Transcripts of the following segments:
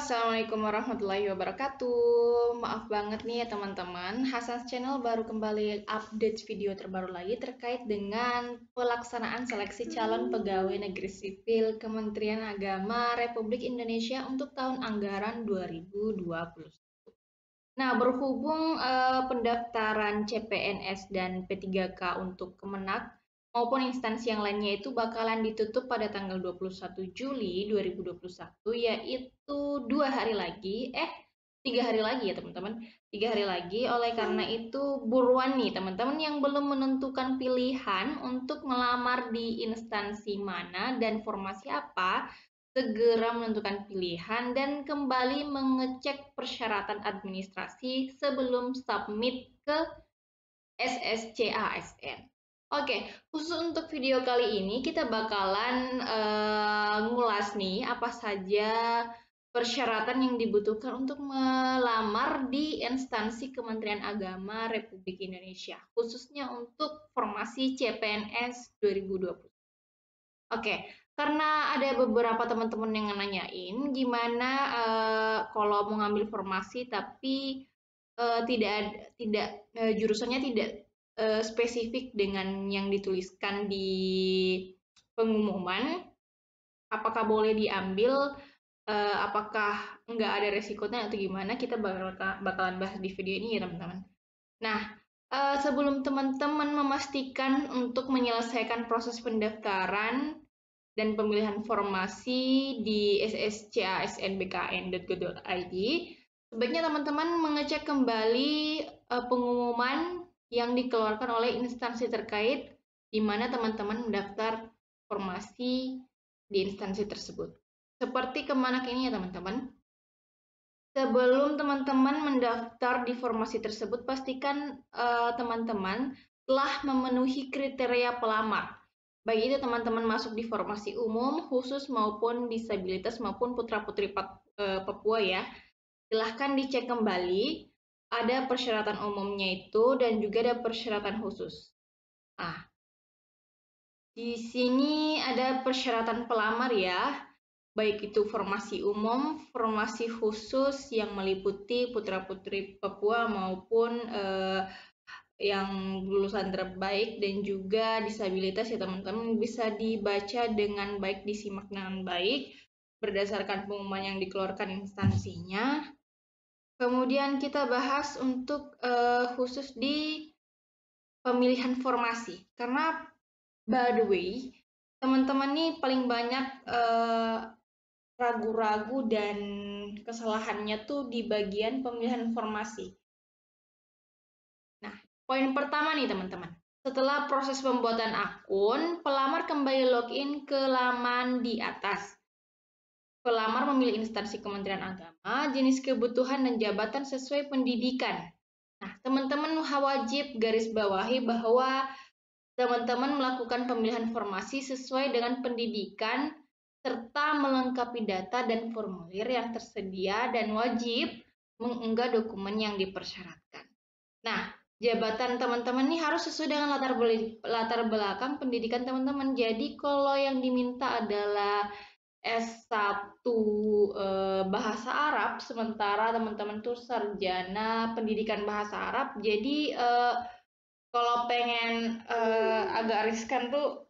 Assalamualaikum warahmatullahi wabarakatuh. Maaf banget nih ya teman-teman, Hasan's Channel baru kembali update video terbaru lagi terkait dengan pelaksanaan seleksi calon pegawai negeri sipil Kementerian Agama Republik Indonesia untuk tahun anggaran 2020. Nah, berhubung pendaftaran CPNS dan P3K untuk Kemenak maupun instansi yang lainnya itu bakalan ditutup pada tanggal 21 Juli 2021, yaitu 2 hari lagi, 3 hari lagi ya teman-teman, 3 hari lagi. Oleh karena itu buruan nih teman-teman yang belum menentukan pilihan untuk melamar di instansi mana dan formasi apa, segera menentukan pilihan dan kembali mengecek persyaratan administrasi sebelum submit ke SSCASN. Oke, khusus untuk video kali ini kita bakalan ngulas nih apa saja persyaratan yang dibutuhkan untuk melamar di instansi Kementerian Agama Republik Indonesia, khususnya untuk formasi CPNS 2020. Oke, karena ada beberapa teman-teman yang nanyain gimana kalau mau ngambil formasi tapi jurusannya tidak spesifik dengan yang dituliskan di pengumuman, apakah boleh diambil, apakah nggak ada resikonya atau gimana, kita bakalan bahas di video ini ya teman-teman. Nah, sebelum teman-teman memastikan untuk menyelesaikan proses pendaftaran dan pemilihan formasi di sscasnbkn.go.id, sebaiknya teman-teman mengecek kembali pengumuman yang dikeluarkan oleh instansi terkait di mana teman-teman mendaftar formasi di instansi tersebut. Seperti Kemenak ini ya teman-teman. Sebelum teman-teman mendaftar di formasi tersebut, pastikan teman-teman telah memenuhi kriteria pelamar. Baik itu teman-teman masuk di formasi umum, khusus maupun disabilitas maupun putra-putri Papua ya. Silahkan dicek kembali, ada persyaratan umumnya itu dan juga ada persyaratan khusus. Nah, di sini ada persyaratan pelamar ya, baik itu formasi umum, formasi khusus yang meliputi putra-putri Papua maupun yang lulusan terbaik dan juga disabilitas ya teman-teman, bisa dibaca dengan baik, disimak dengan baik berdasarkan pengumuman yang dikeluarkan instansinya. Kemudian kita bahas untuk khusus di pemilihan formasi, karena by the way teman-teman nih paling banyak ragu-ragu dan kesalahannya tuh di bagian pemilihan formasi. Nah, poin pertama nih teman-teman. Setelah proses pembuatan akun, pelamar kembali login ke laman di atas. Pelamar memilih instansi Kementerian Agama, jenis kebutuhan dan jabatan sesuai pendidikan. Nah, teman-teman wajib garis bawahi bahwa teman-teman melakukan pemilihan formasi sesuai dengan pendidikan serta melengkapi data dan formulir yang tersedia dan wajib mengunggah dokumen yang dipersyaratkan. Nah, jabatan teman-teman ini harus sesuai dengan latar belakang pendidikan teman-teman. Jadi kalau yang diminta adalah S1 bahasa Arab, sementara teman-teman tuh sarjana pendidikan bahasa Arab. Jadi kalau pengen agak riskan tuh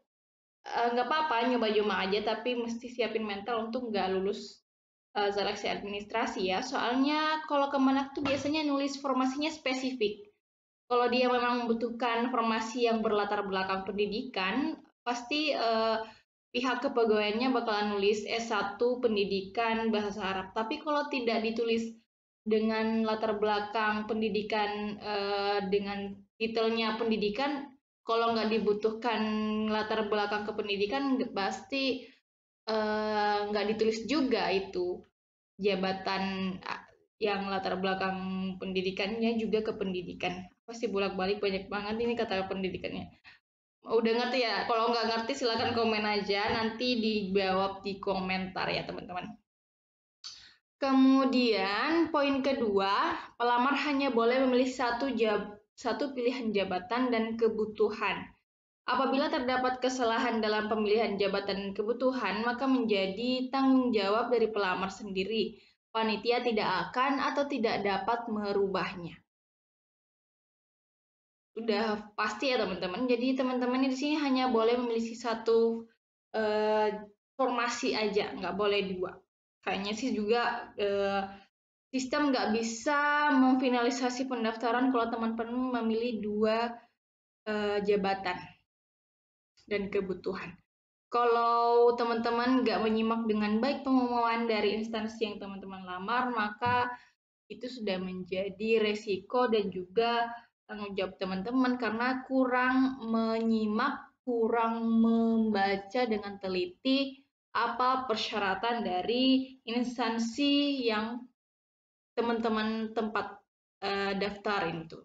nggak apa-apa nyoba-nyoba aja, tapi mesti siapin mental untuk nggak lulus seleksi administrasi ya. Soalnya kalau Kemenak tuh biasanya nulis formasinya spesifik. Kalau dia memang membutuhkan formasi yang berlatar belakang pendidikan, pasti pihak kepegawaiannya bakalan nulis S1 pendidikan bahasa Arab. Tapi kalau tidak ditulis dengan latar belakang pendidikan dengan detailnya pendidikan, kalau nggak dibutuhkan latar belakang kependidikan, pasti nggak ditulis juga itu jabatan yang latar belakang pendidikannya juga ke pendidikan. Pasti bolak-balik banyak banget ini kata pendidikannya. Udah ngerti ya? Kalau nggak ngerti silakan komen aja, nanti dijawab di komentar ya teman-teman. Kemudian poin kedua, pelamar hanya boleh memilih satu pilihan jabatan dan kebutuhan. Apabila terdapat kesalahan dalam pemilihan jabatan dan kebutuhan, maka menjadi tanggung jawab dari pelamar sendiri. panitia tidak akan atau tidak dapat merubahnya. Udah pasti ya teman-teman. Jadi teman-teman di sini hanya boleh memilih satu formasi aja, nggak boleh dua. Kayaknya sih juga sistem nggak bisa memfinalisasi pendaftaran kalau teman-teman memilih dua jabatan dan kebutuhan. Kalau teman-teman nggak menyimak dengan baik pengumuman dari instansi yang teman-teman lamar, maka itu sudah menjadi resiko dan juga tanggung jawab teman-teman karena kurang menyimak, kurang membaca dengan teliti apa persyaratan dari instansi yang teman-teman tempat daftarin itu.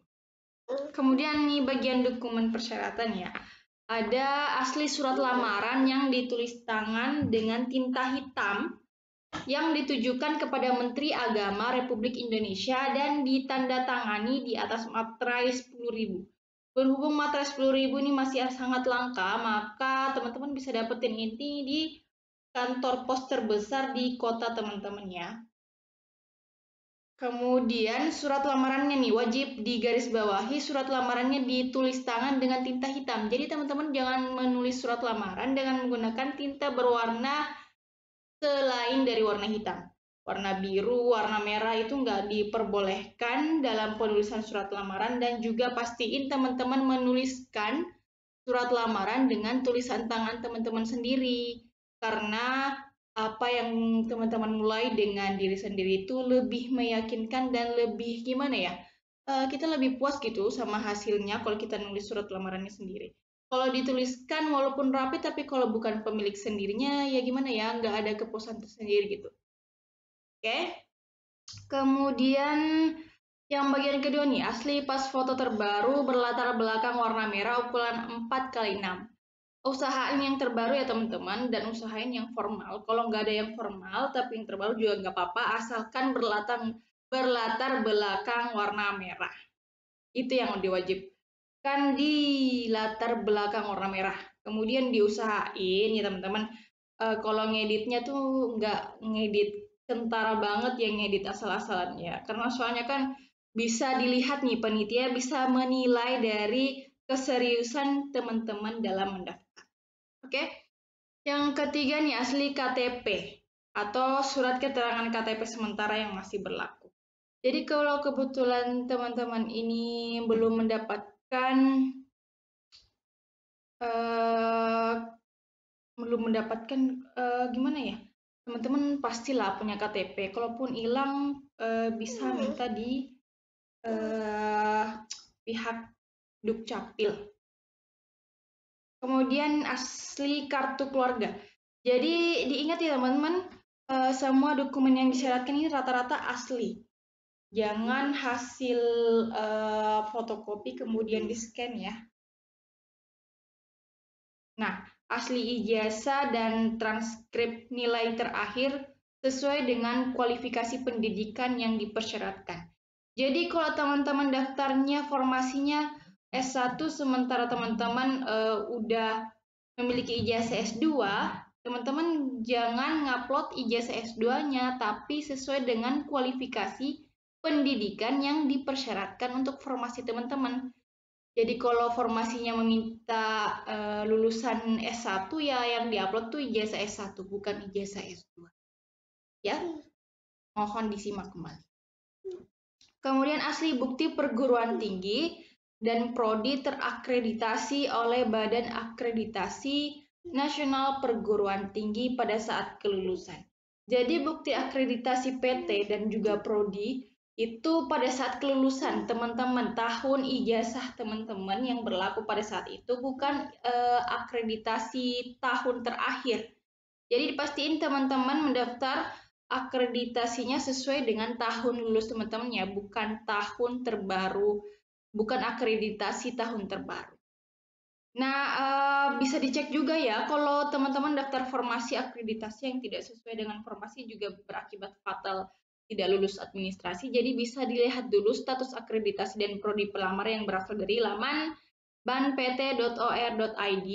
Kemudian nih bagian dokumen persyaratan ya. Ada asli surat lamaran yang ditulis tangan dengan tinta hitam yang ditujukan kepada Menteri Agama Republik Indonesia dan ditandatangani di atas materai 10.000. Berhubung materai 10.000 ini masih sangat langka, maka teman-teman bisa dapetin ini di kantor pos terbesar di kota teman-teman ya. Kemudian surat lamarannya nih wajib digarisbawahi, surat lamarannya ditulis tangan dengan tinta hitam. Jadi teman-teman jangan menulis surat lamaran dengan menggunakan tinta berwarna selain dari warna hitam. Warna biru, warna merah itu nggak diperbolehkan dalam penulisan surat lamaran, dan juga pastiin teman-teman menuliskan surat lamaran dengan tulisan tangan teman-teman sendiri. Karena apa yang teman-teman mulai dengan diri sendiri itu lebih meyakinkan dan lebih gimana ya, kita lebih puas gitu sama hasilnya kalau kita nulis surat lamarannya sendiri. Kalau dituliskan walaupun rapi tapi kalau bukan pemilik sendirinya ya gimana ya, nggak ada kepuasan tersendiri gitu. Oke. Kemudian yang bagian kedua nih, asli pas foto terbaru berlatar belakang warna merah ukuran 4x6. Usahain yang terbaru ya teman-teman, dan usahain yang formal. Kalau nggak ada yang formal tapi yang terbaru juga nggak apa-apa, asalkan berlatar belakang warna merah. Itu yang diwajibkan di latar belakang warna merah. Kemudian diusahain ya teman-teman, kalau ngeditnya tuh nggak ngedit kentara banget, yang ngedit asal-asalan ya. Karena soalnya kan bisa dilihat nih, panitia bisa menilai dari keseriusan teman-teman dalam mendaftar. Oke, yang ketiga nih asli KTP atau surat keterangan KTP sementara yang masih berlaku. Jadi kalau kebetulan teman-teman ini belum mendapatkan gimana ya, teman-teman pastilah punya KTP. Kalaupun hilang bisa minta di pihak Dukcapil. Kemudian asli kartu keluarga. Jadi diingat ya teman-teman, semua dokumen yang disyaratkan ini rata-rata asli. Jangan hasil fotokopi kemudian di-scan ya. Nah, asli ijazah dan transkrip nilai terakhir sesuai dengan kualifikasi pendidikan yang dipersyaratkan. Jadi kalau teman-teman daftarnya formasinya S1 sementara teman-teman udah memiliki ijazah S2, teman-teman jangan ngupload ijazah S2-nya, tapi sesuai dengan kualifikasi pendidikan yang dipersyaratkan untuk formasi teman-teman. Jadi kalau formasinya meminta lulusan S1 ya yang diupload tuh ijazah S1 bukan ijazah S2. Ya, mohon disimak kembali. Kemudian asli bukti perguruan tinggi dan prodi terakreditasi oleh Badan Akreditasi Nasional Perguruan Tinggi pada saat kelulusan. Jadi bukti akreditasi PT dan juga prodi itu pada saat kelulusan teman-teman, tahun ijazah teman-teman yang berlaku pada saat itu, bukan akreditasi tahun terakhir. Jadi dipastiin teman-teman mendaftar akreditasinya sesuai dengan tahun lulus teman-teman ya, bukan tahun terbaru, bukan akreditasi tahun terbaru. Nah, bisa dicek juga ya, kalau teman-teman daftar formasi akreditasi yang tidak sesuai dengan formasi juga berakibat fatal tidak lulus administrasi. Jadi bisa dilihat dulu status akreditasi dan prodi pelamar yang berasal dari laman banpt.or.id